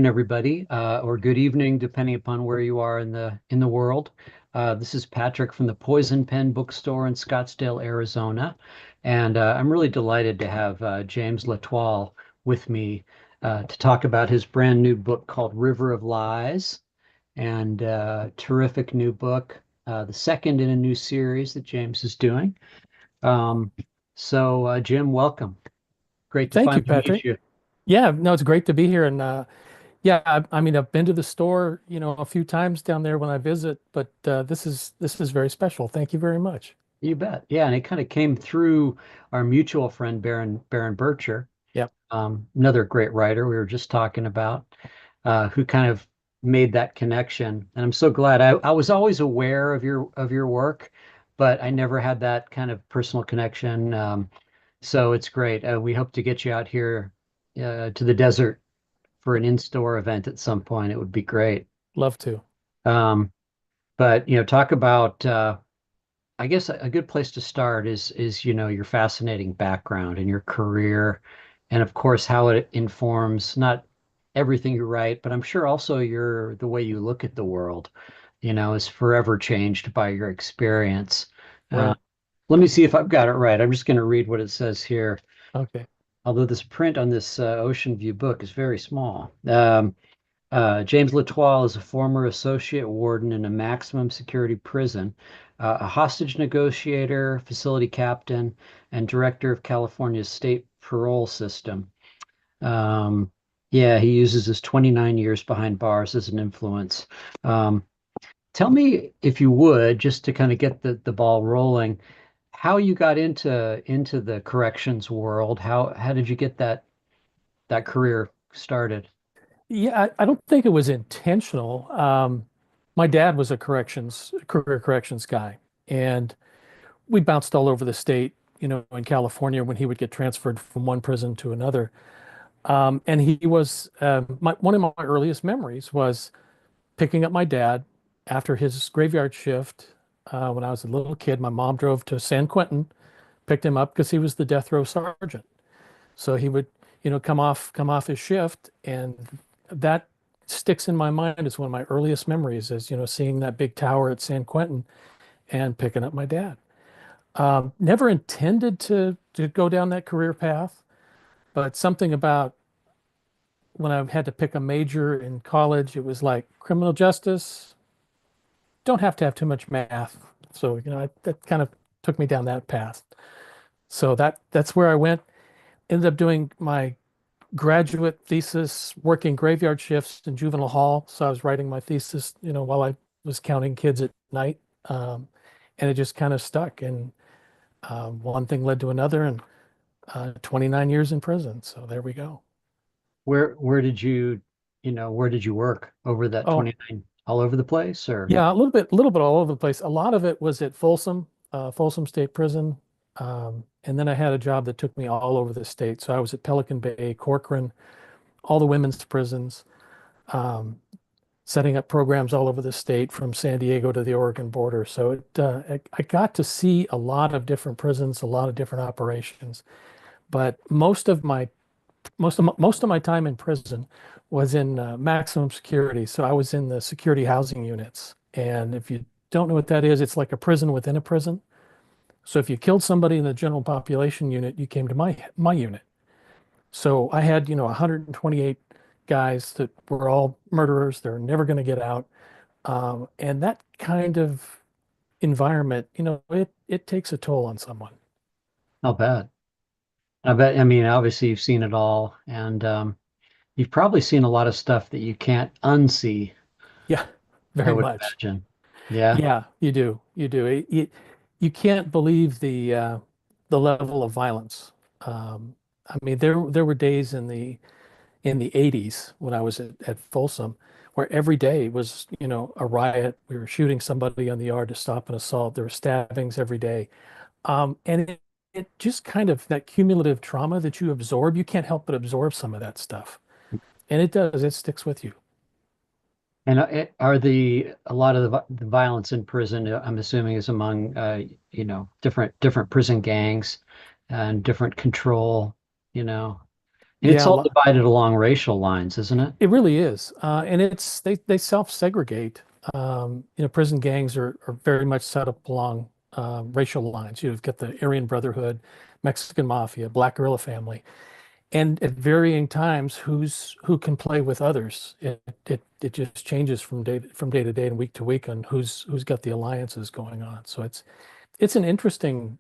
Everybody, or good evening, depending upon where you are in the world. This is Patrick from the Poison Pen Bookstore in Scottsdale, Arizona, and I'm really delighted to have James Latoile with me to talk about his brand new book called River of Lies, and terrific new book, the second in a new series that James is doing. Um, Jim, welcome. Great to Thank you, finally meet Patrick. you. Yeah, no, it's great to be here. And yeah, I mean, I've been to the store, a few times down there when I visit, but this is very special. Thank you very much. You bet. Yeah, and it kind of came through our mutual friend Baron Bircher, Yep. another great writer we were just talking about, who kind of made that connection. And I'm so glad. I was always aware of your work, but I never had that kind of personal connection. So it's great. We hope to get you out here to the desert for an in-store event at some point. It would be great. Love to. Um, but talk about I guess a good place to start is your fascinating background and your career, and of course how it informs not everything you write, but I'm sure also the way you look at the world, is forever changed by your experience. Uh, Right. Let me see if I've got it right. I'm just going to read what it says here. Okay. Although this print on this Ocean View book is very small. James Latoile is a former associate warden in a maximum security prison, a hostage negotiator, facility captain, and director of California's state parole system. Um, yeah, he uses his 29 years behind bars as an influence. Um, Tell me, if you would, just to kind of get the ball rolling, how you got into the corrections world. How did you get that career started? Yeah, I don't think it was intentional. My dad was a career corrections guy, and we bounced all over the state, in California when he would get transferred from one prison to another. And he was one of my earliest memories was picking up my dad after his graveyard shift when I was a little kid. My mom drove to San Quentin, picked him up because he was the death row sergeant. So he would, come off his shift, and that sticks in my mind as one of my earliest memories is, seeing that big tower at San Quentin and picking up my dad. Never intended to go down that career path, but something about when I had to pick a major in college, it was like criminal justice, don't have to have too much math. So, that kind of took me down that path. So that's where I went. Ended up doing my graduate thesis working graveyard shifts in juvenile hall. So I was writing my thesis, while I was counting kids at night. And it just kind of stuck. And one thing led to another, and 29 years in prison. So there we go. Where did where did you work over that Oh, 29? All over the place, or? yeah, a little bit all over the place. A lot of it was at Folsom State Prison. And then I had a job that took me all over the state. So I was at Pelican Bay, Corcoran, all the women's prisons, um, setting up programs all over the state from San Diego to the Oregon border. So I got to see a lot of different prisons, a lot of different operations. But most of my time in prison was in maximum security. So I was in the security housing units. And if you don't know what that is, it's like a prison within a prison. So if you killed somebody in the general population unit, you came to my unit. So I had, 128 guys that were all murderers. They're never going to get out. And that kind of environment, it takes a toll on someone. Not bad. I bet, I mean, obviously you've seen it all, and you've probably seen a lot of stuff that you can't unsee, Yeah, I very would much. imagine. Yeah. Yeah, you do. You do. You can't believe the level of violence. I mean, there were days in the 80s when I was at Folsom where every day was, a riot. We were shooting somebody on the yard to stop an assault. There were stabbings every day. And it just kind of that cumulative trauma that you absorb, you can't help but absorb some of that stuff. And it does, it sticks with you. And are a lot of the violence in prison, I'm assuming, is among, different prison gangs and different control, you know. And it's Yeah, all divided along racial lines, isn't it? it really is. And they self-segregate. Prison gangs are very much set up along racial lines. You've got the Aryan Brotherhood, Mexican Mafia, Black Guerrilla Family, and at varying times, who can play with others. It just changes from day to day and week to week on who's got the alliances going on. So it's an interesting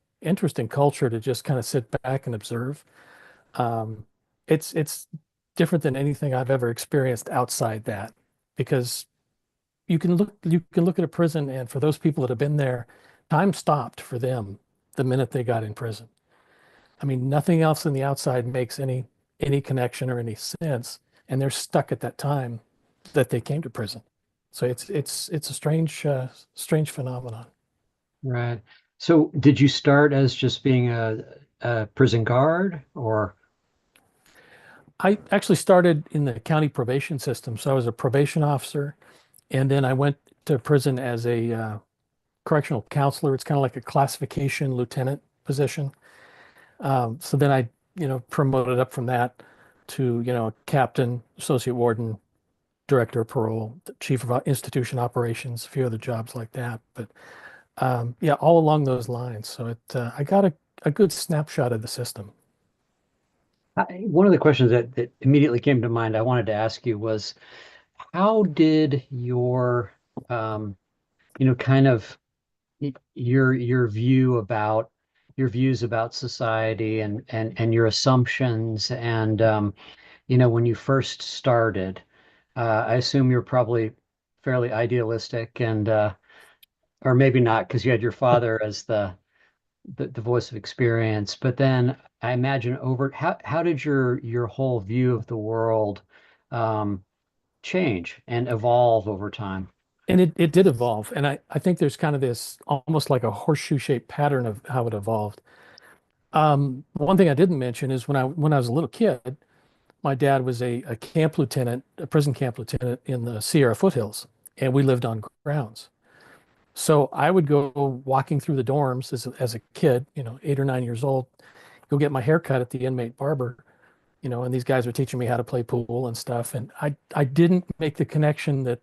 culture to just kind of sit back and observe. Um, it's different than anything I've ever experienced outside that, because you can look at a prison, and for those people that have been there, time stopped for them the minute they got in prison. I mean, nothing else in the outside makes any connection or any sense, and they're stuck at that time that they came to prison. So it's a strange phenomenon. Right. So did you start as just being a prison guard or I actually started in the county probation system, so I was a probation officer, and then I went to prison as a correctional counselor. It's kind of like a classification lieutenant position. So then I, promoted up from that to, captain, associate warden, director of parole, chief of institution operations, a few other jobs like that. But yeah, all along those lines. So I got a good snapshot of the system. one of the questions that immediately came to mind I wanted to ask you was how did um, kind of your views about society and your assumptions and when you first started, I assume you're probably fairly idealistic and or maybe not because you had your father as the voice of experience. But then I imagine over how did your whole view of the world um, change and evolve over time? And it did evolve. And I think there's kind of this almost like a horseshoe shaped pattern of how it evolved. One thing I didn't mention is when I was a little kid, my dad was a camp lieutenant, a prison camp lieutenant in the Sierra foothills, and we lived on grounds. So I would go walking through the dorms as a kid, 8 or 9 years old, go get my hair cut at the inmate barber, and these guys were teaching me how to play pool and stuff. And I didn't make the connection that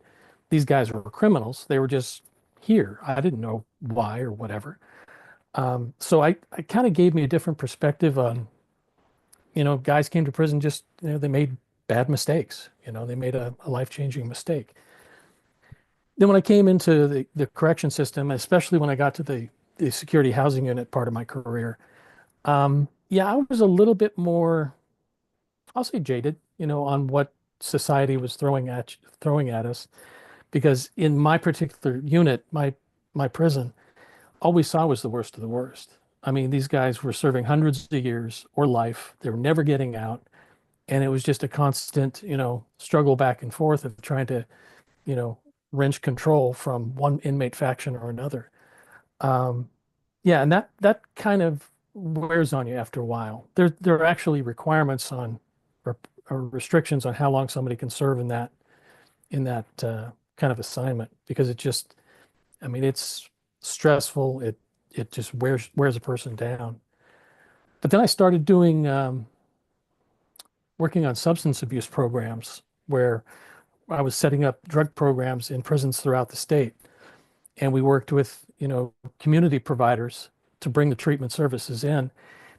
these guys were criminals. They were just here. I didn't know why or whatever. So I kind of gave me a different perspective on, guys came to prison just, they made bad mistakes. They made a life-changing mistake. Then when I came into the correction system, especially when I got to the security housing unit part of my career, yeah, I was a little bit more, I'll say jaded, on what society was throwing at us. Because in my particular unit, my prison, all we saw was the worst of the worst. I mean, these guys were serving hundreds of years or life. They were never getting out. And it was just a constant, struggle back and forth of trying to, you know, wrench control from one inmate faction or another. Um, yeah, and that kind of wears on you after a while. There are actually requirements on or, or restrictions on how long somebody can serve in that kind of assignment because I mean, it's stressful. It just wears a person down. But then I started doing working on substance abuse programs where I was setting up drug programs in prisons throughout the state. And we worked with, community providers to bring the treatment services in.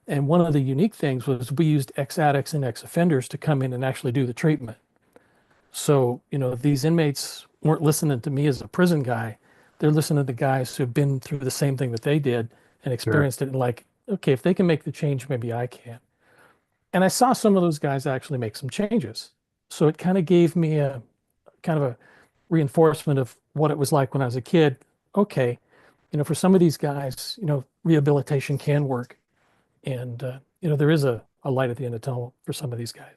And one of the unique things was we used ex-addicts and ex-offenders to come in and actually do the treatment. So, these inmates weren't listening to me as a prison guy. They're listening to guys who've been through the same thing that they did and Sure. experienced it and like, okay, if they can make the change, maybe I can. And I saw some of those guys actually make some changes. So it kind of gave me a kind of a reinforcement of what it was like when I was a kid. Okay, for some of these guys, rehabilitation can work. And, there is a light at the end of the tunnel for some of these guys.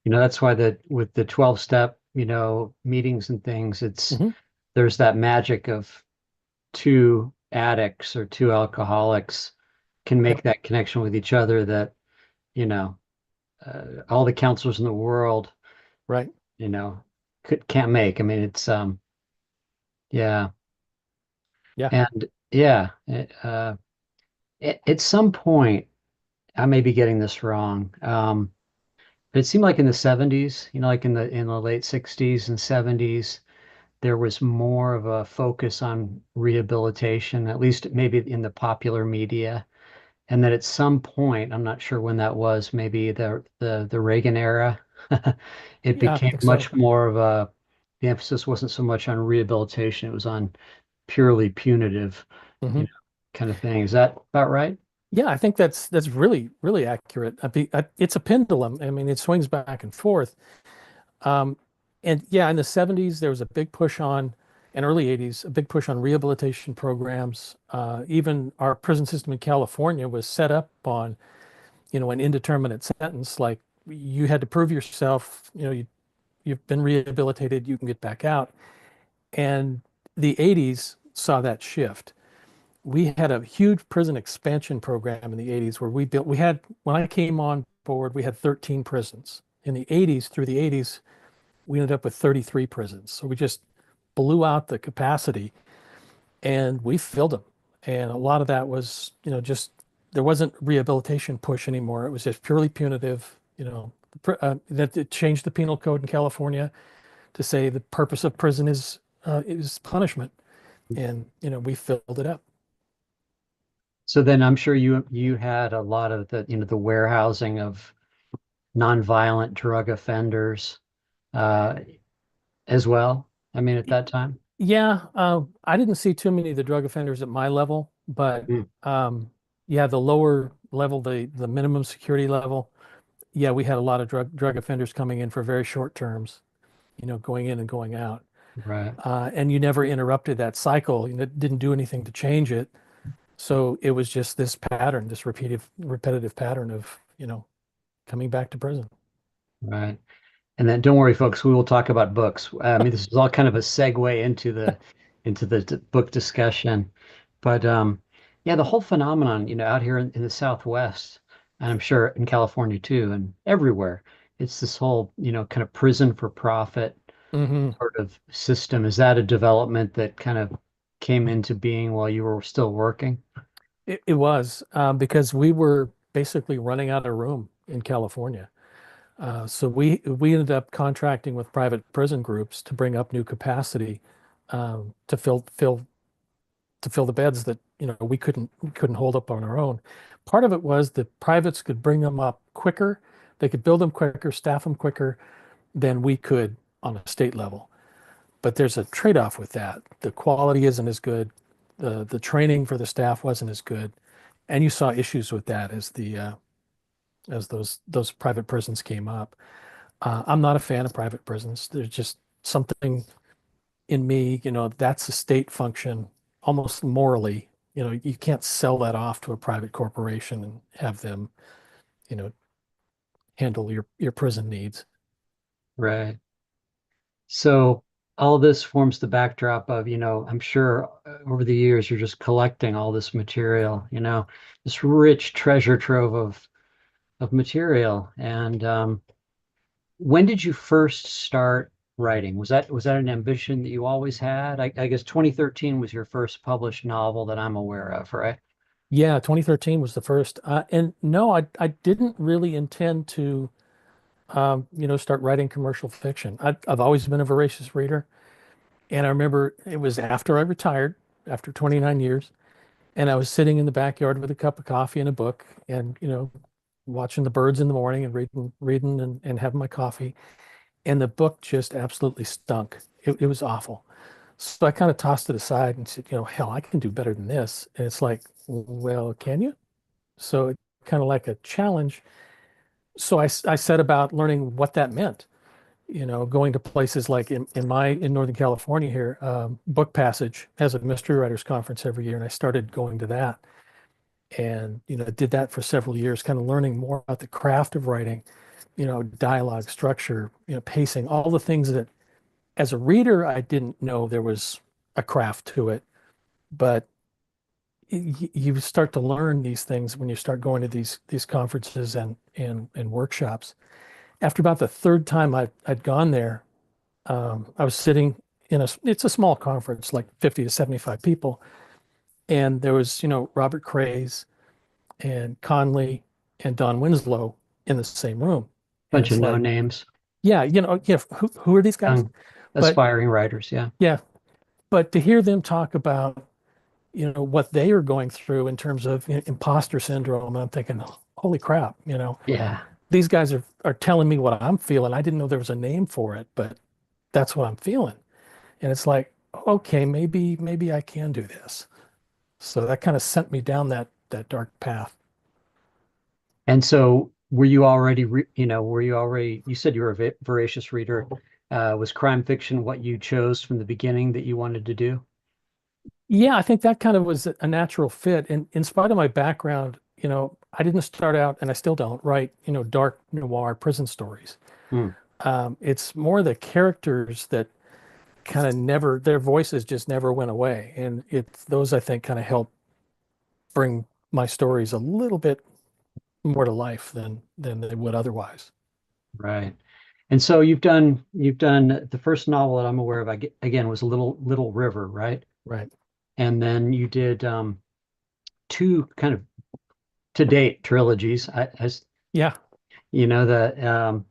That's why that with the 12 step, meetings and things, Hmm. there's that magic of two addicts or two alcoholics can make Yep. that connection with each other that, you know, all the counselors in the world, Right. you know, can't make. I mean, yeah. Yeah. And yeah, at some point, I may be getting this wrong. It seemed like in the 70s, like in the late 60s and 70s, there was more of a focus on rehabilitation, at least maybe in the popular media. And that at some point, I'm not sure when that was, maybe the Reagan era, it Yeah, I became think so. much more of the emphasis wasn't so much on rehabilitation, it was on purely punitive, you Hmm. know, kind of thing. Is that about right? Yeah, I think that's really really accurate. It's a pendulum. I mean, it swings back and forth. Um, and yeah, in the 70s, there was a big push on, and early 80s, a big push on rehabilitation programs. Even our prison system in California was set up on, an indeterminate sentence. Like you had to prove yourself, you've been rehabilitated, you can get back out. And the 80s saw that shift. We had a huge prison expansion program in the 80s where when I came on board, we had 13 prisons. In the 80s, through the 80s, we ended up with 33 prisons. So we just blew out the capacity and we filled them. And a lot of that was, just there wasn't rehabilitation push anymore. It was just purely punitive, that it changed the penal code in California to say the purpose of prison is punishment. And, we filled it up. So then I'm sure you had a lot of the warehousing of nonviolent drug offenders uh, as well. I mean, at that time. Yeah, I didn't see too many of the drug offenders at my level, but Mm. um, yeah, the lower level, the minimum security level, yeah, we had a lot of drug offenders coming in for very short terms, going in and going out. Right, And you never interrupted that cycle. You didn't do anything to change it. So it was just this pattern, this repetitive pattern of, coming back to prison. right. And then don't worry, folks, we will talk about books. I mean, this is all kind of a segue into the book discussion. But yeah, the whole phenomenon, out here in the Southwest, and I'm sure in California too, and everywhere, it's this whole, kind of prison for profit Hmm. sort of system. Is that a development that kind of came into being while you were still working? It was because we were basically running out of room in California. So we ended up contracting with private prison groups to bring up new capacity to fill the beds that we couldn't hold up on our own. Part of it was that privates could bring them up quicker, they could build them quicker, staff them quicker than we could on a state level. But there's a trade-off with that. The quality isn't as good. The training for the staff wasn't as good, and you saw issues with that as those private prisons came up. I'm not a fan of private prisons. There's just something in me, that's a state function almost morally. You can't sell that off to a private corporation and have them, you know, handle your prison needs. Right. So all this forms the backdrop of, I'm sure over the years you're just collecting all this material, this rich treasure trove of material. And when did you first start writing? Was that an ambition that you always had? I guess 2013 was your first published novel that I'm aware of, right? Yeah, 2013 was the first. And no, I didn't really intend to, start writing commercial fiction. I've always been a voracious reader. And I remember it was after I retired, after 29 years, and I was sitting in the backyard with a cup of coffee and a book and, watching the birds in the morning and reading and having my coffee. And the book just absolutely stunk. It was awful. So I kind of tossed it aside and said, hell, I can do better than this. And it's like, well, can you? So it kind of like a challenge. So I set about learning what that meant, going to places like in Northern California here, Book Passage has a mystery writers conference every year. And I started going to that and, did that for several years, kind of learning more about the craft of writing, dialogue, structure, pacing, all the things that as a reader, I didn't know there was a craft to it, but you start to learn these things when you start going to these conferences and workshops. After about the third time I'd gone there, I was sitting it's a small conference, like 50 to 75 people, and there was Robert Craze and Conley and Don Winslow in the same room, And Bunch of it's no like, names, yeah, who are these guys? young, But aspiring writers. Yeah. yeah, but to hear them talk about, what they are going through in terms of imposter syndrome, I'm thinking, holy crap, Yeah. these guys are telling me what I'm feeling. I didn't know there was a name for it, but that's what I'm feeling. And it's like, okay, maybe I can do this. So that kind of sent me down that dark path. And so were you already, were you already, you said you were a voracious reader. Was crime fiction what you chose from the beginning that you wanted to do? Yeah, I think that kind of was a natural fit. And in spite of my background, I didn't start out, and I still don't write, dark noir prison stories. Hmm. It's more the characters that kind of never, their voices just never went away. And it's those I think kind of help bring my stories a little bit more to life than they would otherwise. Right. And so you've done the first novel that I'm aware of, again, was Little River, right? Right. And then you did two kind of to date trilogies. Yeah. The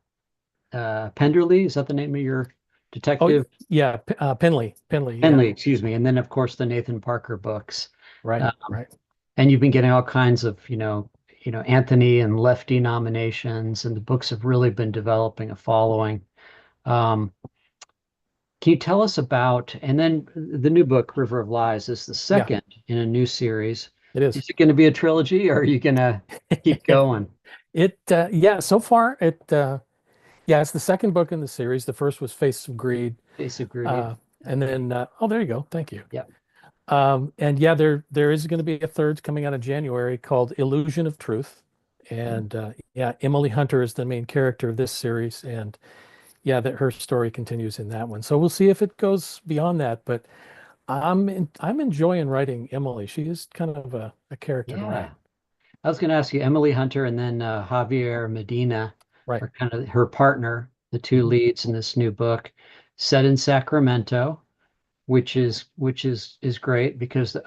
Penderley, is that the name of your Oh, detective? yeah. Penley. Yeah. Henley, excuse me. And then of course the Nathan Parker books. Right. Um, Right. and you've been getting all kinds of, Anthony and Lefty nominations, and the books have really been developing a following. Um, can you tell us about, and then the new book, River of Lies, is the Yeah. second in a new series. It is. Is it going to be a trilogy, or are you going to keep going? Yeah. So far, yeah, it's the second book in the series. The first was Face of Greed. Face of Greed. Uh, and then, oh, there you go. Thank you. Yeah. And yeah, there is going to be a third coming out in January called Illusion of Truth. And yeah, Emily Hunter is the main character of this series. And yeah, that her story continues in that one. So we'll see if it goes beyond that. But I'm enjoying writing Emily. She is kind of a character to Yeah. write. I was going to ask you, Emily Hunter and then Javier Medina Right. are kind of her partner, the two Mhm. leads in this new book, set in Sacramento, which is great because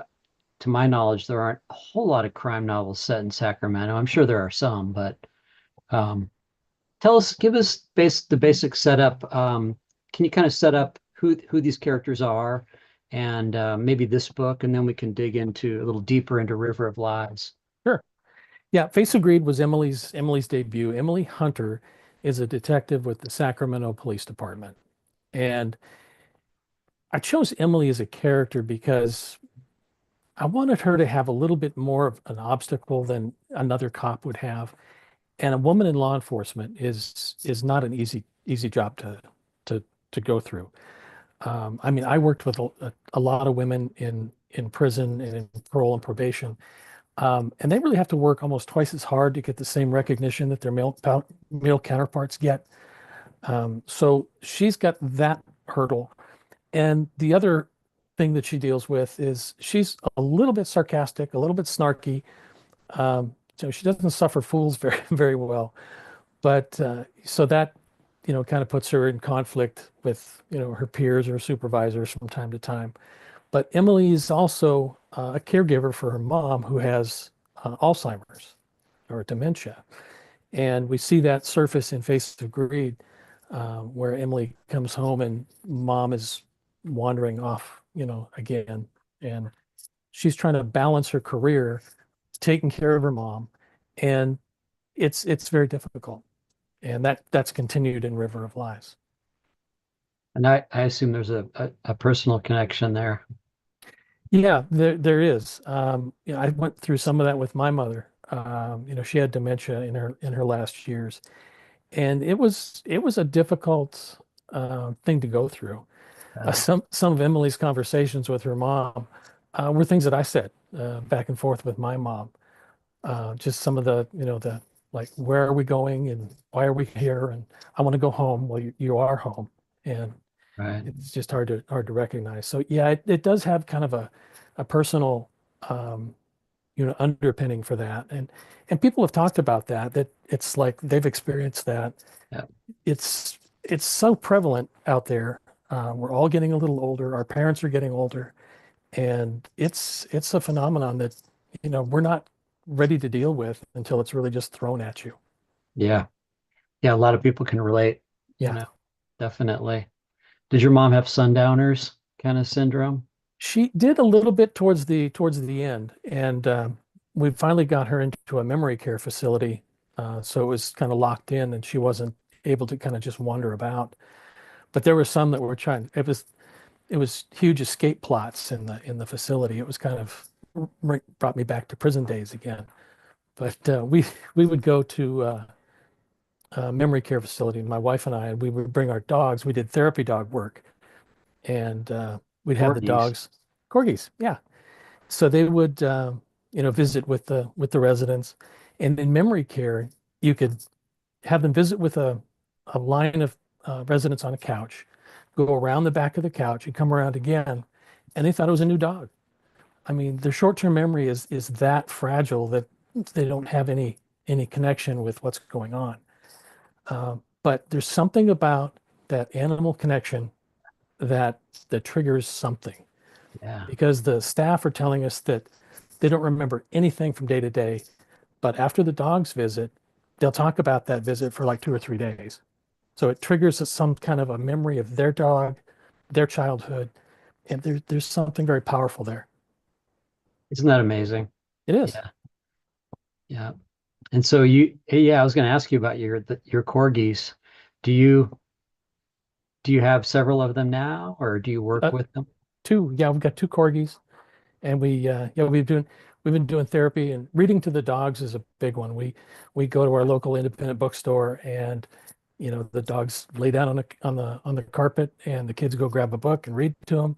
to my knowledge, there aren't a whole lot of crime novels set in Sacramento. I'm sure there are some, but um, give us the basic setup. Can you kind of set up who these characters are, and maybe this book, and then we can dig into a little deeper into River of Lies. Sure. Yeah, Face of Greed was Emily's debut. Emily Hunter is a detective with the Sacramento Police Department. And I chose Emily as a character because I wanted her to have a little bit more of an obstacle than another cop would have. And a woman in law enforcement is not an easy job to to go through. I mean, I worked with a lot of women in prison and in parole and probation, and they really have to work almost twice as hard to get the same recognition that their male counterparts get. So she's got that hurdle. And the other thing that she deals with is she's a little bit sarcastic, a little bit snarky. So she doesn't suffer fools very well. But so that, kind of puts her in conflict with, her peers or supervisors from time to time. But Emily is also a caregiver for her mom who has Alzheimer's or dementia. And we see that surface in Face of Greed, where Emily comes home and mom is wandering off, again. And she's trying to balance her career, taking care of her mom, and it's very difficult. And that's continued in River of Lies. And I assume there's a personal connection there. Yeah, there is. I went through some of that with my mother. She had dementia in her last years, and it was a difficult thing to go through. Uh, Some of Emily's conversations with her mom were things that I said back and forth with my mom. Just some of the like, where are we going and why are we here? And I want to go home. Well, you are home, and right. it's just hard to recognize. So yeah, it does have kind of a personal underpinning for that. And people have talked about that it's like they've experienced that. Yeah. It's so prevalent out there. We're all getting a little older. Our parents are getting older, and it's a phenomenon that we're not ready to deal with until it's really just thrown at you. Yeah. Yeah, a lot of people can relate, you Yeah. know, definitely. Did your mom have sundowners kind of syndrome? She did a little bit towards the end, and we finally got her into a memory care facility, so it was kind of locked in, and she wasn't able to kind of just wander about. But there were some that were trying. It was huge escape plots in the facility. It was kind of brought me back to prison days again. But we would go to a memory care facility, my wife and I, and we would bring our dogs. We did therapy dog work, and we'd have the Corgis. dogs, corgis, yeah. So they would, visit with the residents, and in memory care, you could have them visit with a line of residents on a couch, go around the back of the couch, and come around again, and they thought it was a new dog. I mean, their short-term memory is that fragile that they don't have any connection with what's going on. But there's something about that animal connection that that triggers something Yeah. because the staff are telling us that they don't remember anything from day to day, but after the dog's visit, they'll talk about that visit for like 2 or 3 days. So it triggers some kind of a memory of their dog, their childhood, and there's something very powerful there. Isn't that amazing? It is. Yeah. Yeah. And so yeah, I was going to ask you about your corgis. Do you do you have several of them now, or do you work Uh, with them? Two, yeah, we've got two corgis, and we've been doing therapy and reading to the dogs is a big one. We go to our local independent bookstore, and the dogs lay down on the carpet, and the kids go grab a book and read to them,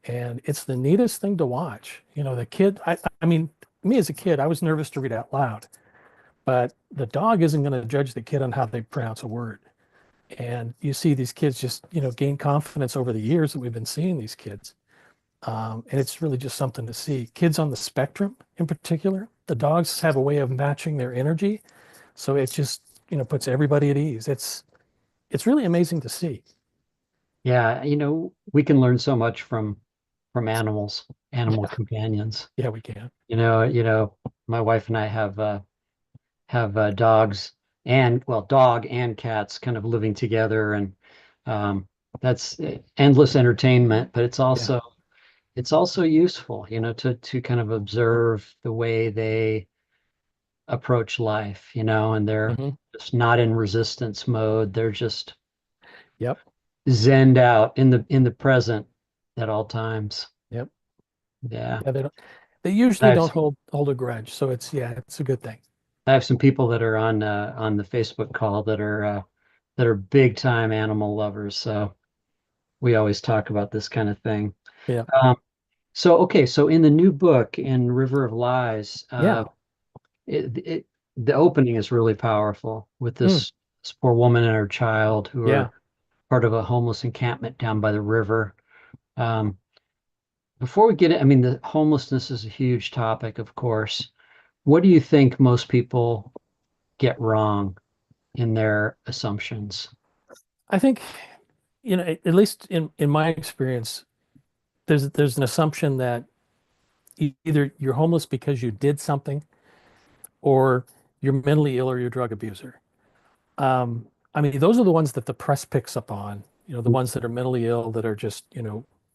and it's the neatest thing to watch. The kid, I mean, me as a kid, I was nervous to read out loud, but the dog isn't going to judge the kid on how they pronounce a word. And you see these kids just gain confidence over the years that we've been seeing these kids. And it's really just something to see. Kids on the spectrum, in particular, the dogs have a way of matching their energy, so it just puts everybody at ease. It's really amazing to see. Yeah, we can learn so much from animals, animal Yeah, companions. yeah, we can. My wife and I have dogs and well, dog and cats kind of living together, and um, that's endless entertainment. But Yeah. it's also useful, to kind of observe the way they approach life, and they're Hmm. just not in resistance mode. They're just Yep. zenned out in the present at all times. Yep. Yeah. Yeah. They I usually have don't hold a grudge, so it's a good thing. I have some people that are on the Facebook call that are big time animal lovers. So we always talk about this kind of thing. Yeah. Um, so okay, so in the new book in River of Lies, Yeah. the opening is really powerful with Mm. this poor woman and her child who Yeah. are part of a homeless encampment down by the river. Um, before we get it, I mean, the homelessness is a huge topic, of course. What do you think most people get wrong in their assumptions? I think, at least in my experience, there's an assumption that either you're homeless because you did something or you're mentally ill or you're a drug abuser. I mean, those are the ones that the press picks up on, the ones that are mentally ill that are just,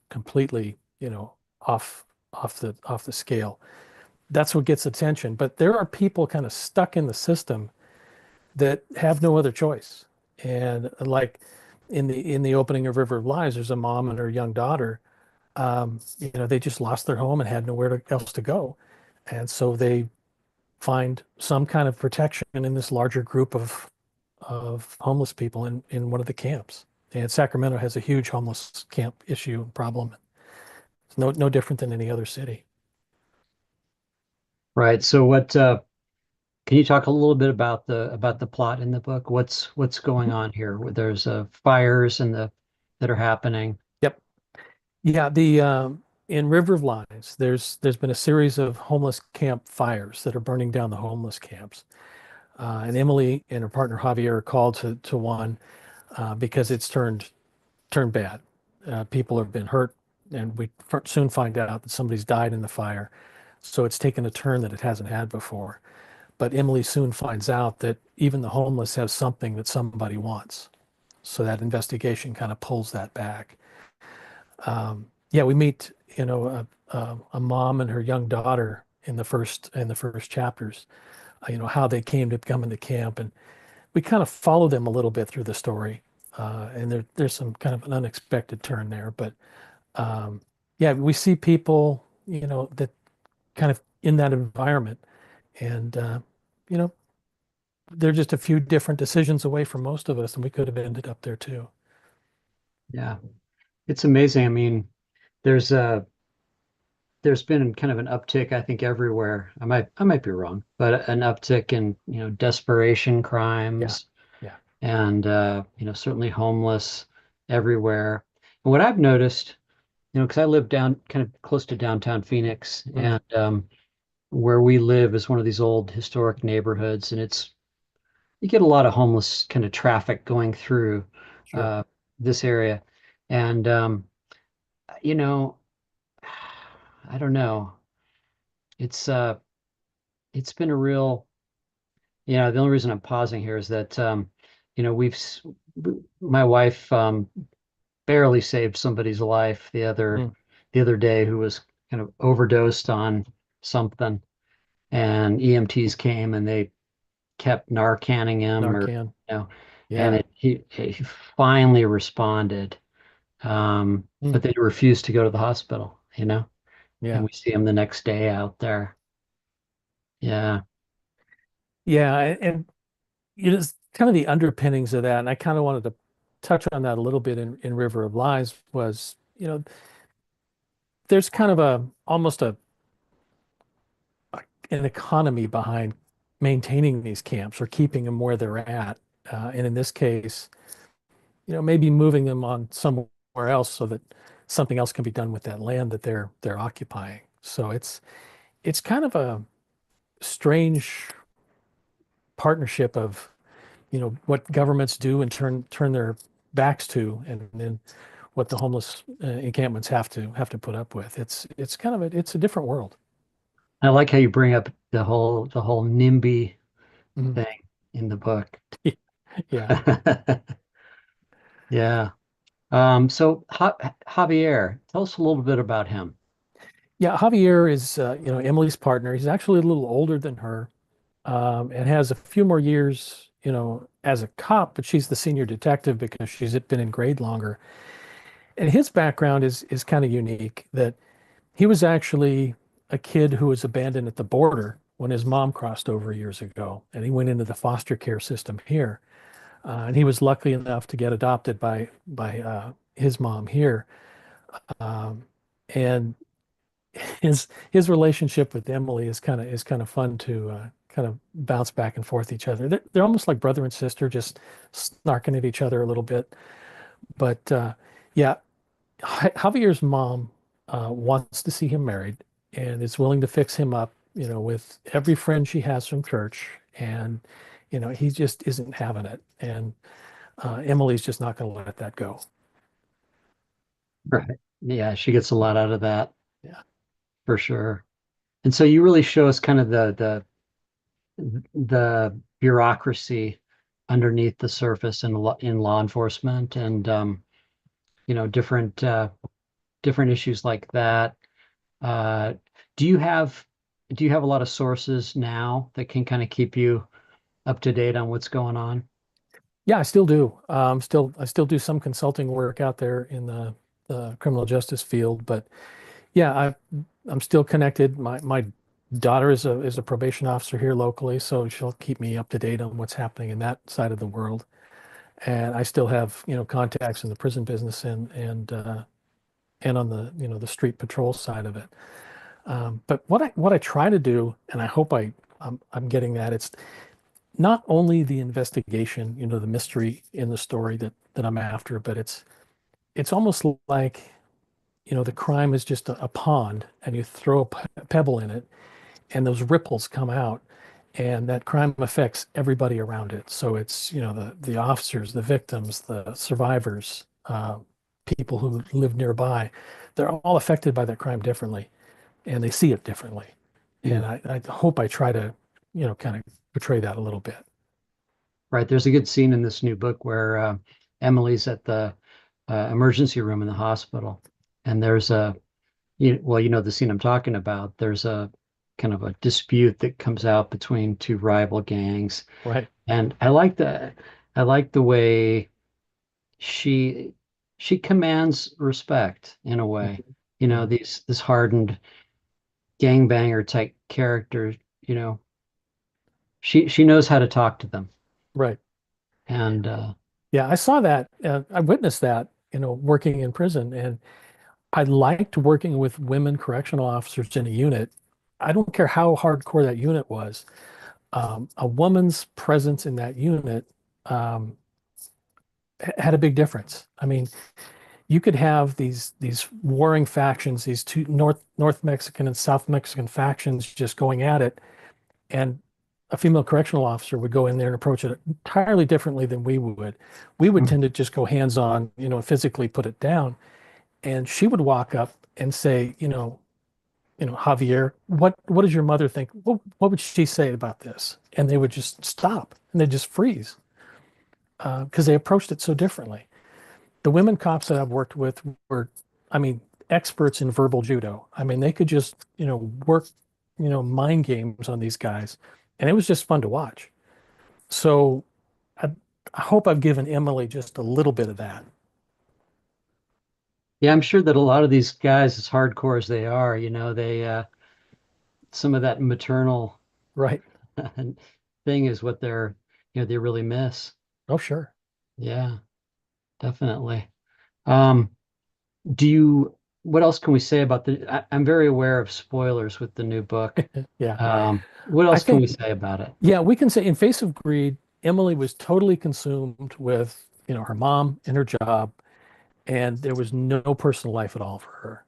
completely, off off the scale. That's what gets attention. But there are people kind of stuck in the system that have no other choice. And like in the opening of River of Lies, there's a mom and her young daughter. They just lost their home and had nowhere else to go. And so they find some kind of protection in this larger group of homeless people in one of the camps. And Sacramento has a huge homeless camp issue and problem. It's no different than any other city. Right. So what can you talk a little bit about the plot in the book? What's going on here? There's fires that are happening. Yep. Yeah, the in River of Lies, there's been a series of homeless camp fires that are burning down the homeless camps. And Emily and her partner Javier are called to one because it's turned bad. People have been hurt, and we soon find out that somebody's died in the fire. So it's taken a turn that it hasn't had before. But Emily soon finds out that even the homeless have something that somebody wants. So that investigation kind of pulls that back. Yeah, we meet, a mom and her young daughter in the first chapters. How they came to come into camp, and we kind of follow them a little bit through the story. And there's some kind of an unexpected turn there, but um, yeah, we see people, that kind of in that environment, and you know, they're just a few different decisions away from most of us, and we could have ended up there too. Yeah, it's amazing. I mean, there's a there's been kind of an uptick, I think, everywhere. I might be wrong, but an uptick in, desperation Yeah, crimes yeah. and certainly homeless everywhere. And what I've noticed, because I live down kind of close to downtown Phoenix, Mm, and where we live is one of these old historic neighborhoods, and it's you get a lot of homeless kind of traffic going through sure. uh, this area, and you know, I don't know. It's uh, it's been a real, the only reason I'm pausing here is that we've my wife barely saved somebody's life Mm, the other day who was kind of overdosed on something, and EMTs came and they kept Narcaning him, or Narcan. you know, and Yeah. he finally responded, Mm, but they refused to go to the hospital, and yeah. we see him the next day out there. Yeah, Yeah. And it's kind of the underpinnings of that. And I kind of wanted to touch on that a little bit in River of Lies was, there's kind of almost an economy behind maintaining these camps or keeping them where they're at. And in this case, maybe moving them on somewhere else so that something else can be done with that land that they're occupying. So it's kind of a strange partnership of, what governments do and turn their backs to, and then what the homeless encampments have to put up with. It's kind of it's a different world. I like how you bring up the whole NIMBY Mhm. thing in the book. Yeah. Yeah. So Javier, tell us a little bit about him. Yeah, Javier is Emily's partner. He's actually a little older than her, and has a few more years, as a cop, but she's the senior detective because she's been in grade longer. And his background is kind of unique that he was actually a kid who was abandoned at the border when his mom crossed over years ago, and he went into the foster care system here. And he was lucky enough to get adopted by his mom here. Um, and his relationship with Emily is kind of fun to kind of bounce back and forth each other. They're almost like brother and sister, just snarking at each other a little bit. But yeah, Javier's mom wants to see him married and is willing to fix him up, with every friend she has from church. And, he just isn't having it. And Emily's just not going to let that go. Right. Yeah, she gets a lot out of that Yeah. for sure. And so you really show us kind of the bureaucracy underneath the surface in law enforcement, and different issues like that. Uh, do you have do you have a lot of sources now that can kind of keep you up to date on what's going on? Yeah, I still do. I still do some consulting work out there in the criminal justice field, but yeah, I'm still connected. My daughter is a probation officer here locally, so she'll keep me up to date on what's happening in that side of the world. And I still have, contacts in the prison business and on the, the street patrol side of it. But what I try to do, and I hope I'm getting that, it's not only the investigation, the mystery in the story that I'm after, but it's almost like, the crime is just a pond and you throw a pebble in it and those ripples come out and that crime affects everybody around it. So it's, the officers, the victims, the survivors, people who live nearby, they're all affected by that crime differently and they see it differently. Yeah. And I hope I try to kind of portray that a little bit. Right. There's a good scene in this new book where Emily's at the emergency room in the hospital, and there's well, you know the scene I'm talking about. There's a kind of a dispute that comes out between two rival gangs, Right. and I like the way she she commands respect in a way. Mhm. You know, Mhm. these this hardened gangbanger type character, you know, she knows how to talk to them. Right. And Yeah, I saw that. I witnessed that, working in prison, and I liked working with women correctional officers in a unit. I don't care how hardcore that unit was. A woman's presence in that unit um, had a big difference. I mean, you could have these warring factions, these two North Mexican and South Mexican factions just going at it, and a female correctional officer would go in there and approach it entirely differently than we would. We would tend to just go hands-on, physically put it down. And she would walk up and say, Javier, what does your mother think? What would she say about this? And they would just stop and they'd just freeze because they approached it so differently. The women cops that I've worked with were, I mean, experts in verbal judo. I mean, they could just, work, mind games on these guys. And it was just fun to watch. So I, I hope I've given Emily just a little bit of that. yeah, I'm sure that a lot of these guys, as hardcore as they are, you know, they some of that maternal Right. thing is what they really miss. Oh, sure. Yeah, definitely. Um, do you, what else can we say about I'm very aware of spoilers with the new book. Yeah. What I else can think, we say about it? yeah, we can say in Face of Greed, Emily was totally consumed with, her mom and her job, and there was no personal life at all for her.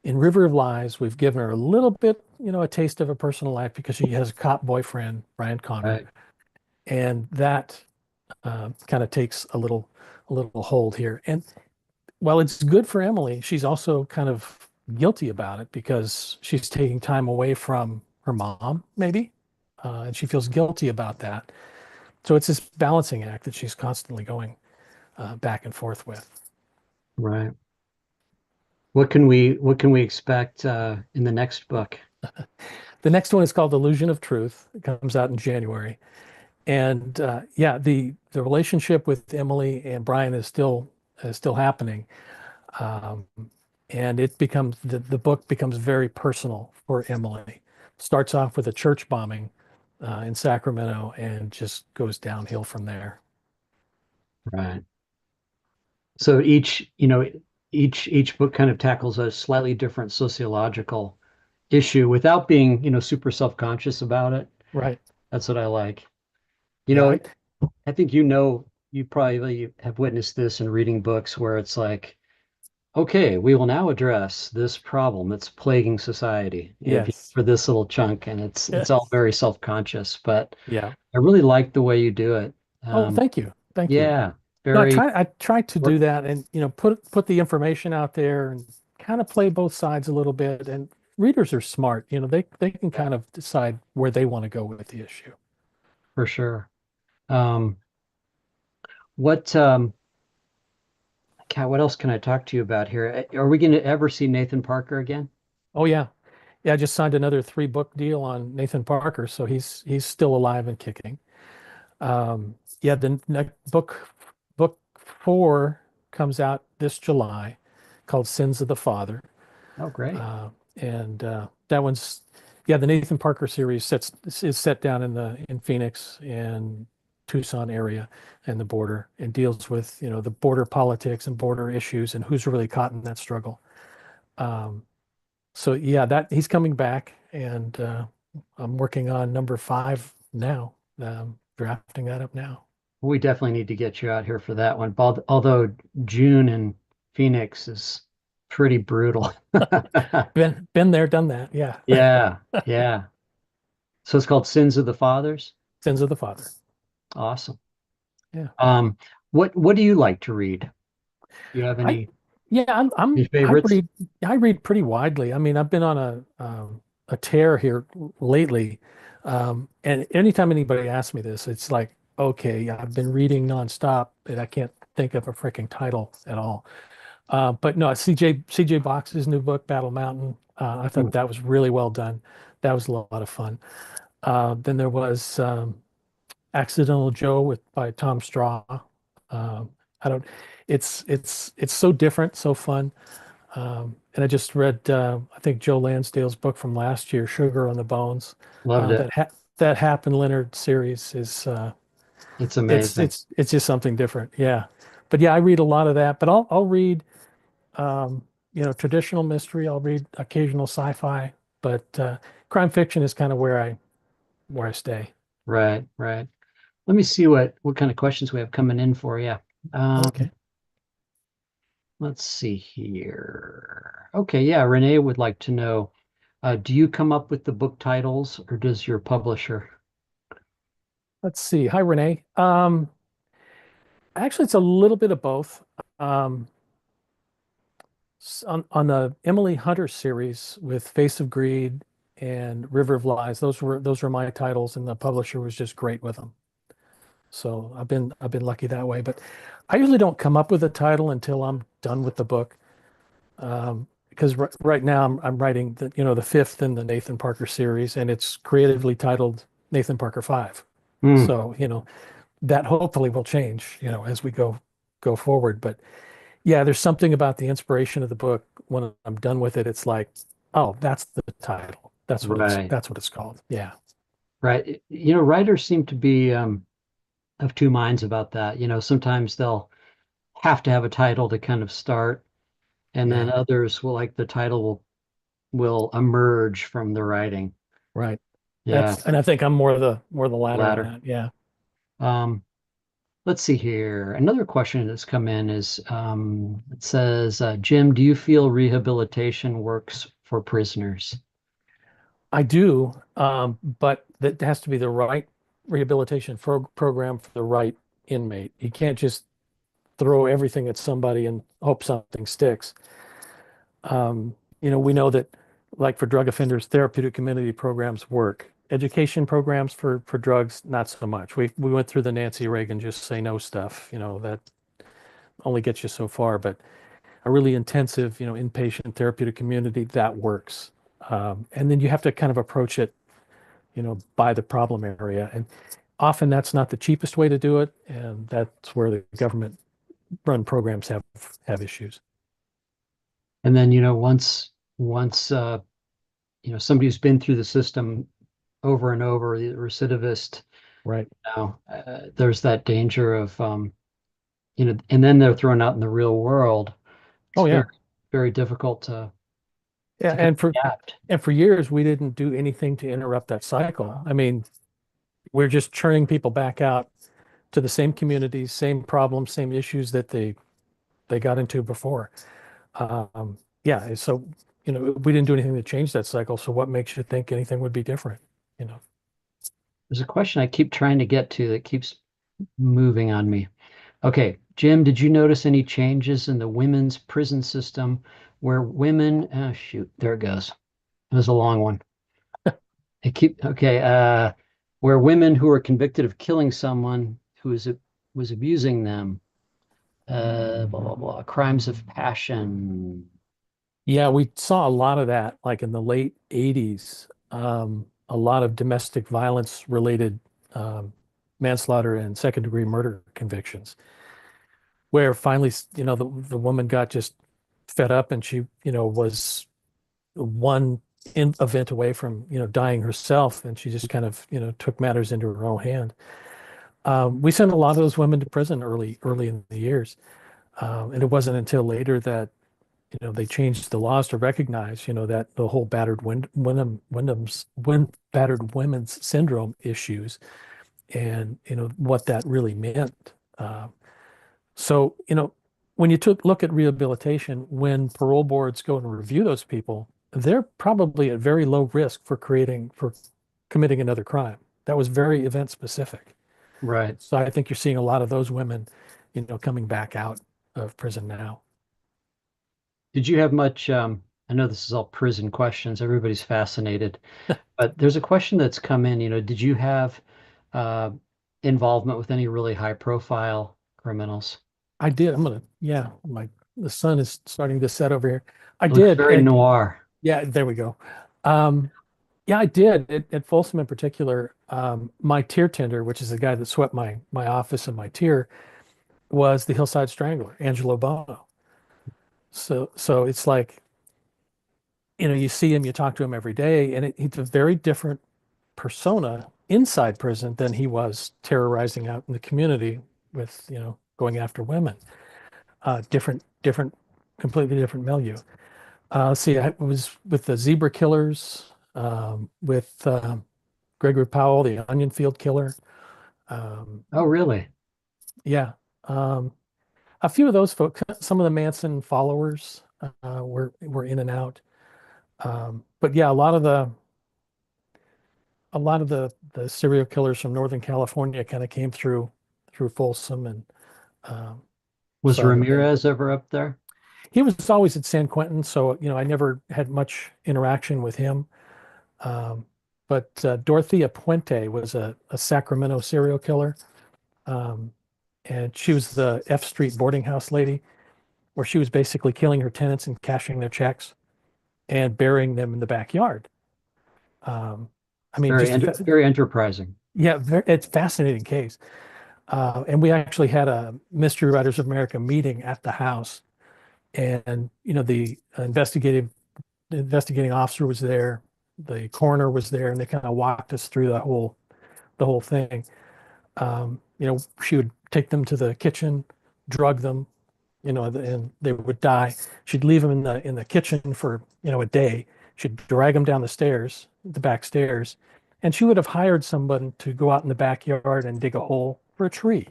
In River of Lies, we've given her a little bit, a taste of a personal life because she has a cop boyfriend, Brian Connor, Right, and that kind of takes a little hold here. And while it's good for Emily, she's also kind of guilty about it because she's taking time away from her mom, maybe, and she feels guilty about that. So it's this balancing act that she's constantly going back and forth with. right. What can we expect in the next book? The next one is called Illusion of Truth. It comes out in January. And yeah, the relationship with Emily and Brian is still happening. Um, and it becomes the book becomes very personal for Emily. Starts off with a church bombing in Sacramento and just goes downhill from there. Right. So each book kind of tackles a slightly different sociological issue without being, super self-conscious about it. Right. That's what I like. You Yeah. know, I think you probably have witnessed this in reading books where it's like, okay, we will now address this problem that's plaguing society, Yes. for this little chunk, and it's all Yes. very self-conscious, but Yeah. I really like the way you do it. Oh, Um, thank you. Thank you. yeah, No, very I try to do work that and put the information out there and kind of play both sides a little bit. And readers are smart. They can kind of decide where they want to go with the issue. for sure. Um, what God, what else can I talk to you about here? Are we going to ever see Nathan Parker again? Oh yeah. Yeah, I just signed another 3-book deal on Nathan Parker, so he's still alive and kicking. Yeah, the next book 4 comes out this July, called Sins of the Father. Oh, great. And that one's yeah, the Nathan Parker series is set down in Phoenix and Tucson area and the border and deals with, the border politics and border issues and who's really caught in that struggle. Um, so yeah, that he's coming back and I'm working on number 5 now. Drafting that up now. We definitely need to get you out here for that one. Although June in Phoenix is pretty brutal. Been there, done that. Yeah. Yeah, yeah. So it's called Sins of the Fathers. Sins of the Father. Awesome. Yeah. Um, what do you like to read? Do you have I yeah, any favorites? I read pretty widely. I mean, I've been on a tear here lately. And anytime anybody asks me this, it's like, okay, I've been reading nonstop, and I can't think of a freaking title at all. But no, CJ Box's new book, Battle Mountain. I thought Ooh, that was really well done. That was a lot of fun. Then there was Accidental Joe with by Tom Straw. I don't. It's so different, so fun. And I just read I think Joe Lansdale's book from last year, Sugar on the Bones. loved it. That Hap and Leonard series is It's amazing. it's just something different. Yeah. But yeah, I read a lot of that. But I'll read um, traditional mystery. I'll read occasional sci-fi, but crime fiction is kind of where I stay. Right, right. Let me see what kind of questions we have coming in for you. Okay. Let's see here. Okay, yeah, Renee would like to know, do you come up with the book titles or does your publisher? Let's see. Hi, Renee. Actually, it's a little bit of both. Um, on the Emily Hunter series with Face of Greed and River of Lies, those were my titles, and the publisher was just great with them. So I've been lucky that way. But I usually don't come up with a title until I'm done with the book. Because right now I'm writing the fifth in the Nathan Parker series, and it's creatively titled Nathan Parker 5. Hmm, So, that hopefully will change, as we go forward. But yeah, there's something about the inspiration of the book. When I'm done with it, it's like, oh, that's the title. right, That's what it's called. Yeah. right. Writers seem to be of two minds about that. Sometimes they'll have to have a title to kind of start, and then Yeah. others will like the title will emerge from the writing. Right. Yeah, And I think I'm more the latter on latter. that. Yeah. Um, let's see here. Another question that's come in is it says, Jim, do you feel rehabilitation works for prisoners? I do, but that has to be the right rehabilitation program for the right inmate. You can't just throw everything at somebody and hope something sticks. We know that, like for drug offenders, therapeutic community programs work. Education programs for drugs, not so much. We went through the Nancy Reagan just say no stuff, that only gets you so far. But a really intensive, inpatient therapeutic community that works. And then you have to kind of approach it, by the problem area. And often that's not the cheapest way to do it, and that's where the government run programs have issues. And then, once somebody who's been through the system over and over, the recidivist, Right. there's that danger of and then they're thrown out in the real world. It's Oh very, yeah. very difficult to Yeah, kind and of adapt. for years we didn't do anything to interrupt that cycle. I mean, we're just churning people back out to the same communities, same problems, same issues that they got into before. Yeah, so we didn't do anything to change that cycle. So what makes you think anything would be different? You know, There's a question I keep trying to get to that keeps moving on me. Okay, Jim, did you notice any changes in the women's prison system where women, oh shoot, there it goes. It was a long one. Okay, where women who were convicted of killing someone was abusing them, blah blah blah, crimes of passion. yeah, we saw a lot of that, like in the late '80s. A lot of domestic violence related manslaughter and second degree murder convictions, where finally, the woman got just fed up, and she, was one event away from, dying herself, and she just kind of, took matters into her own hand. We sent a lot of those women to prison early in the years, and it wasn't until later that they changed the laws to recognize, that the whole battered women's syndrome issues, and what that really meant. So, when you look at rehabilitation, when parole boards go and review those people, they're probably at very low risk for committing another crime. That was very event specific. Right. So I think you're seeing a lot of those women, coming back out of prison now. Did you have much I know this is all prison questions. Everybody's fascinated, but there's a question that's come in. Did you have uh, involvement with any really high profile criminals? I did. Yeah, the sun is starting to set over here. I It looks did. very And noir. yeah, there we go. Um, yeah, I did. At Folsom in particular, my tier tender, which is the guy that swept my office and my tier, was the Hillside Strangler, Angelo Bono. So it's like, you see him, you talk to him every day, and it's a very different persona inside prison than he was terrorizing out in the community with, going after women. Different, completely different milieu. Let's see, I was with the Zebra Killers, with Gregory Powell, the Onion Field Killer. Um, Oh, really? yeah, um, a few of those folks, some of the Manson followers were in and out. But yeah, a lot of the serial killers from Northern California kind of came through Folsom, and um, Was so yeah, Ramirez ever up there? he was always at San Quentin, so I never had much interaction with him. Um, but Dorothea Puente was a Sacramento serial killer, um, and she was the F Street boarding house lady, where she was basically killing her tenants and cashing their checks and burying them in the backyard. Um, I mean, Very, just very enterprising. yeah, it's a fascinating case. And we actually had a Mystery Writers of America meeting at the house, and the investigating officer was there, the coroner was there, and they kind of walked us through the whole thing. She would take them to the kitchen, drug them, and they would die. She'd leave them in the kitchen for a day. She'd drag them down the back stairs, and she would have hired someone to go out in the backyard and dig a hole for a tree,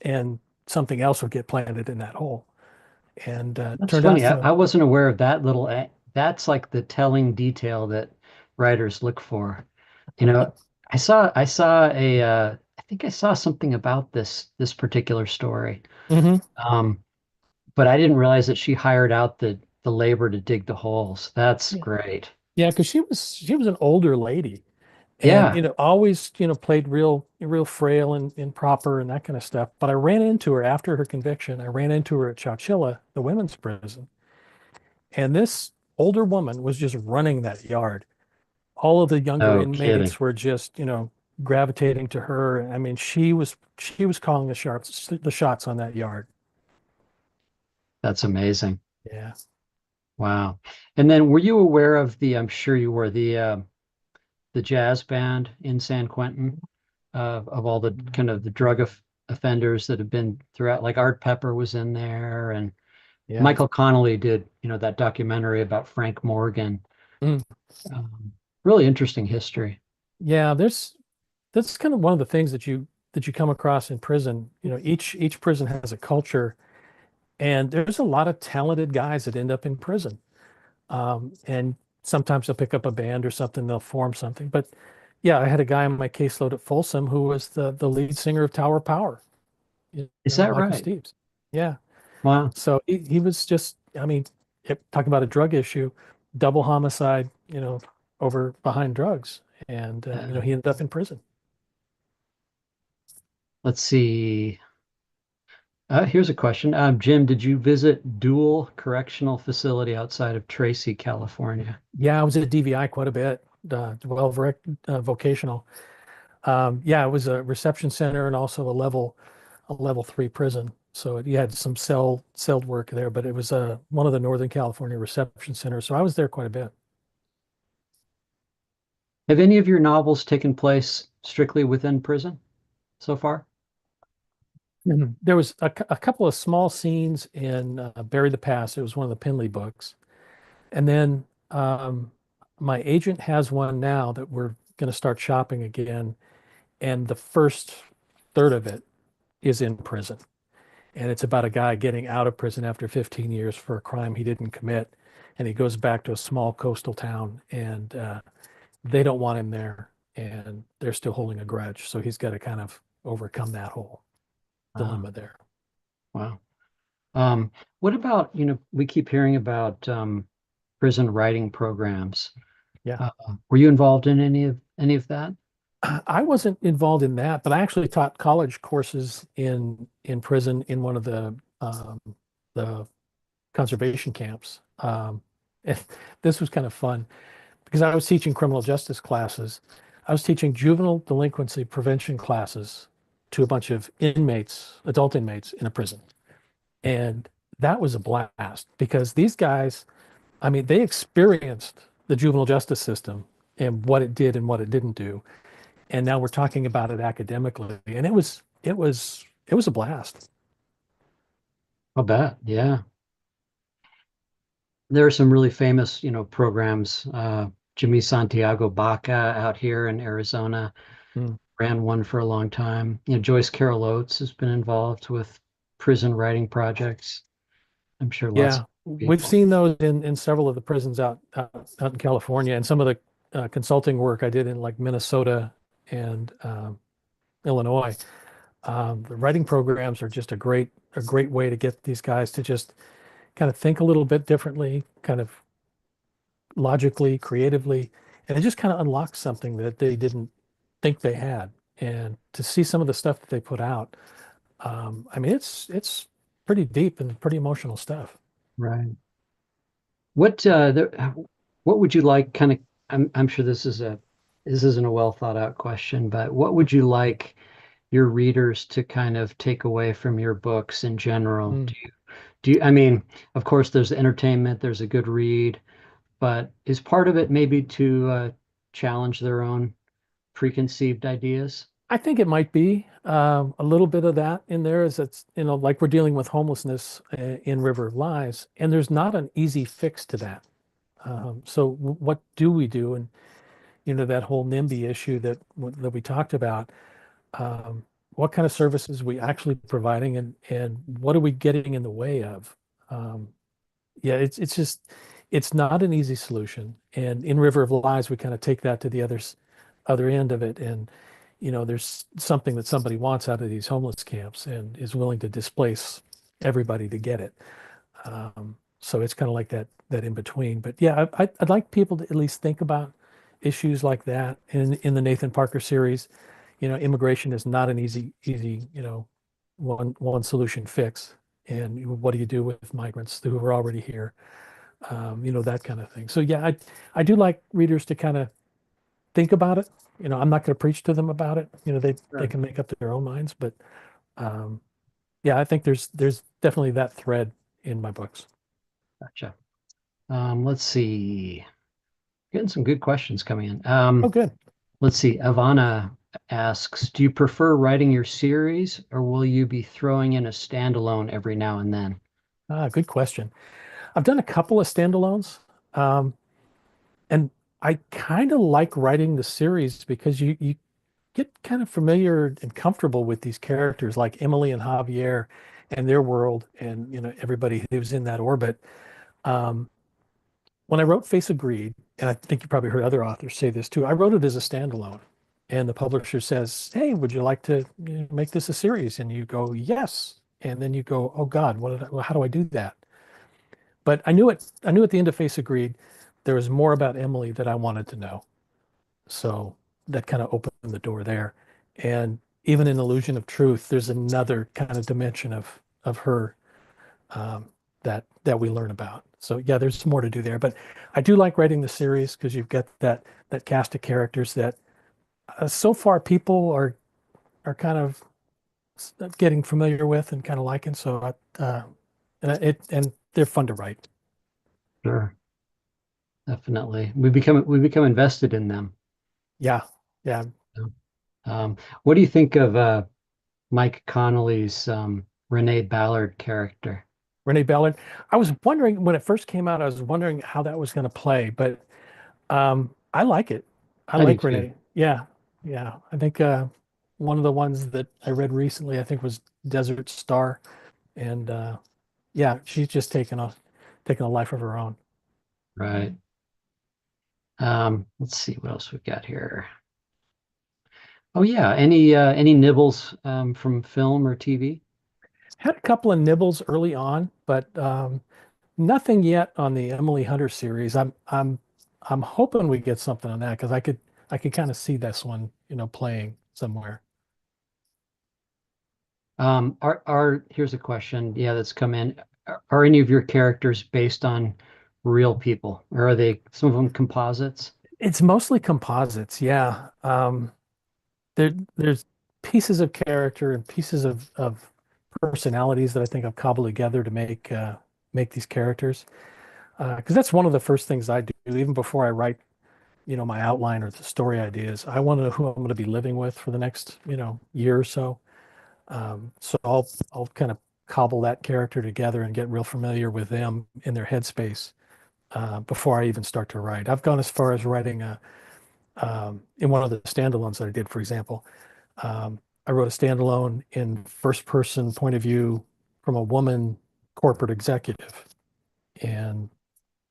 and something else would get planted in that hole. And That's turned out, funny. I wasn't aware of that little. That's like the telling detail that writers look for. You know, I saw I think I saw something about this particular story. Mhm. Um, but I didn't realize that she hired out the labor to dig the holes. That's Yeah, great. yeah, because she was an older lady, and Yeah. always played real frail and improper and that kind of stuff. But I ran into her after her conviction. I ran into her at Chowchilla, the women's prison, and this older woman was just running that yard. All of the younger No kidding. inmates were just gravitating to her. I mean, she was calling the shots on that yard. That's amazing. Yeah. Wow. And then were you aware of I'm sure you were, the jazz band in San Quentin, of all the kind of the offenders that have been throughout, like Art Pepper was in there, and Yeah. Michael Connolly did, that documentary about Frank Morgan. Mm. Um, Really interesting history. Yeah, that's kind of one of the things that you come across in prison. Each prison has a culture, and there's a lot of talented guys that end up in prison. And sometimes they'll pick up a band or something, they'll form something. But yeah, I had a guy on my caseload at Folsom who was the lead singer of Tower Power, Is that Michael right? Steves. Yeah. Wow. So he was just, I mean, talk about a drug issue, double homicide, over behind drugs. And, Uh, he ended up in prison. let's see. Here's a question. Jim, did you visit Dual Correctional Facility outside of Tracy, California? Yeah, I was at DVI quite a bit, vocational. Yeah, it was a reception center and also a level 3 prison. So you had some cell work there, but it was one of the Northern California reception centers. So I was there quite a bit. Have any of your novels taken place strictly within prison so far? Mhm. There was a couple of small scenes in Bury the Past. It was one of the Penley books. And then my agent has one now that we're going to start shopping again. And the first third of it is in prison. And it's about a guy getting out of prison after 15 years for a crime he didn't commit. And he goes back to a small coastal town, and they don't want him there. And they're still holding a grudge. So he's got to kind of overcome that whole Wow. dilemma there. Wow. What about, we keep hearing about prison writing programs. Yeah. Uh, were you involved in any of that? I wasn't involved in that, but I actually taught college courses in prison in one of the conservation camps. And this was kind of fun because I was teaching criminal justice classes. I was teaching juvenile delinquency prevention classes to a bunch of inmates, adult inmates in a prison. And that was a blast because these guys, I mean, they experienced the juvenile justice system and what it did and what it didn't do. And now we're talking about it academically. And it was a blast. I'll bet. Yeah. There are some really famous, programs. Jimmy Santiago Baca out here in Arizona Mm. ran one for a long time. Joyce Carol Oates has been involved with prison writing projects. I'm sure lots Yeah, of we've people. seen those in several of the prisons out in California, and some of the consulting work I did in like Minnesota and Illinois. The writing programs are just a great way to get these guys to just kind of think a little bit differently, kind of logically, creatively, and it just kind of unlocks something that they didn't think they had. And to see some of the stuff that they put out, I mean, it's pretty deep and pretty emotional stuff. Right. What would you like kind of I'm sure this isn't a well thought out question, but what would you like your readers to kind of take away from your books in general? Mm. Do you, I mean, of course there's entertainment, there's a good read, but is part of it maybe to challenge their own preconceived ideas? I think it might be a little bit of that in there is it's, like we're dealing with homelessness in River of Lies, and there's not an easy fix to that. So what do we do? And, that whole NIMBY issue that we talked about, um, what kind of services are we actually providing and what are we getting in the way of? Um, yeah, it's just, it's not an easy solution. And in River of Lies, we kind of take that to the other end of it. And, there's something that somebody wants out of these homeless camps and is willing to displace everybody to get it. So it's kind of like that in between. But yeah, I'd like people to at least think about issues like that. In the Nathan Parker series, immigration is not an easy, one solution fix. And what do you do with migrants who are already here? That kind of thing. So yeah, I do like readers to kind of think about it. I'm not going to preach to them about it. They Sure. can make up their own minds, but um, yeah, I think there's definitely that thread in my books. Gotcha. Let's see. Getting some good questions coming in. Oh, good. Let's see. Ivana asks, do you prefer writing your series or will you be throwing in a standalone every now and then? Good question. I've done a couple of standalones, um, and I kind of like writing the series because you get kind of familiar and comfortable with these characters like Emily and Javier and their world and everybody who's in that orbit. Um, when I wrote Face of Greed, and I think you probably heard other authors say this too, I wrote it as a standalone. And the publisher says, "Hey, would you like to make this a series?" And you go, "Yes." And then you go, "Oh God, how do I do that?" But I knew at the end of Face of Greed, there was more about Emily that I wanted to know. So that kind of opened the door there. And even in Illusion of Truth, there's another kind of dimension of her that we learn about. So yeah, there's more to do there. But I do like writing the series because you've got that cast of characters that so far people are kind of getting familiar with and kind of liking. So and they're fun to write. Sure, definitely. We become invested in them. Yeah, yeah. What do you think of Mike Connolly's Renee Ballard character? Renee Ballard. I was wondering when it first came out, I was wondering how that was going to play, but I like it. I I do like too. Renee. Yeah, yeah. I think one of the ones that I read recently, I think was Desert Star, and yeah, she's just taken a life of her own. Right. Let's see what else we've got here. Oh yeah, any nibbles from film or TV? Had a couple of nibbles early on, but Nothing yet on the Emily Hunter series. I'm hoping we get something on that because I could kind of see this one, playing somewhere. Here's a question, yeah, that's come in. Are any of your characters based on real people, or are they some of them composites? It's mostly composites, yeah. There's pieces of character and pieces of personalities that I think I've cobbled together to make these characters. Because that's one of the first things I do, even before I write, my outline or the story ideas. I want to know who I'm going to be living with for the next, year or so. So I'll kind of cobble that character together and get real familiar with them in their headspace before I even start to write. I've gone as far as writing in one of the standalones that I did, for example. I wrote a standalone in first person point of view from a woman corporate executive. And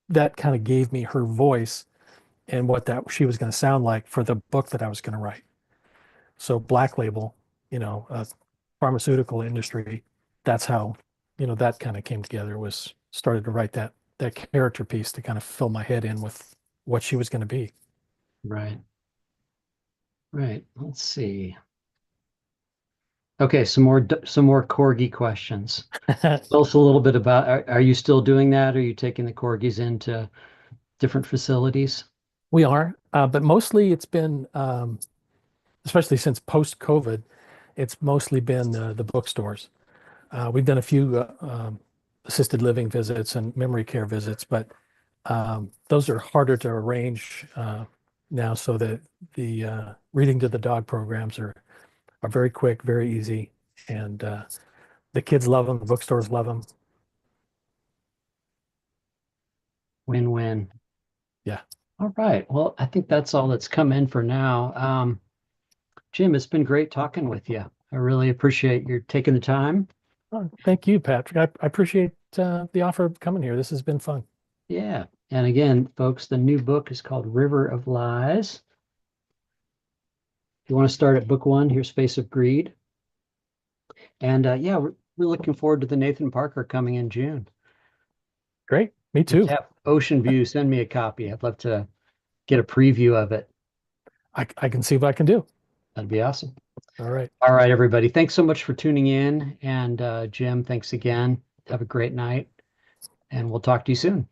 that kind of gave me her voice and what that she was going to sound like for the book that I was going to write. So Black Label, pharmaceutical industry, that's how, that kind of came together was started to write that character piece to kind of fill my head in with what she was going to be. Right, right. Let's see. Okay, some more corgi questions. Tell us a little bit about, are you still doing that? Are you taking the corgis into different facilities? We are, but mostly it's been, especially since post-COVID, it's mostly been the bookstores. We've done a few assisted living visits and memory care visits, but those are harder to arrange now, so that the reading to the dog programs are very quick, very easy, and the kids love them. The bookstores love them. Win-win. Yeah. All right. Well, I think that's all that's come in for now. Jim, it's been great talking with you. I really appreciate your taking the time. Oh, thank you, Patrick. I appreciate the offer of coming here. This has been fun. Yeah. And again, folks, the new book is called River of Lies. If you want to start at book one, here's Face of Greed. And yeah, we're looking forward to the Nathan Parker coming in June. Great. Me You have to too. have Ocean View send me a copy. I'd love to get a preview of it. I can see what I can do. That'd be awesome. All right. All right, everybody. Thanks so much for tuning in. And Jim, thanks again. Have a great night, and we'll talk to you soon.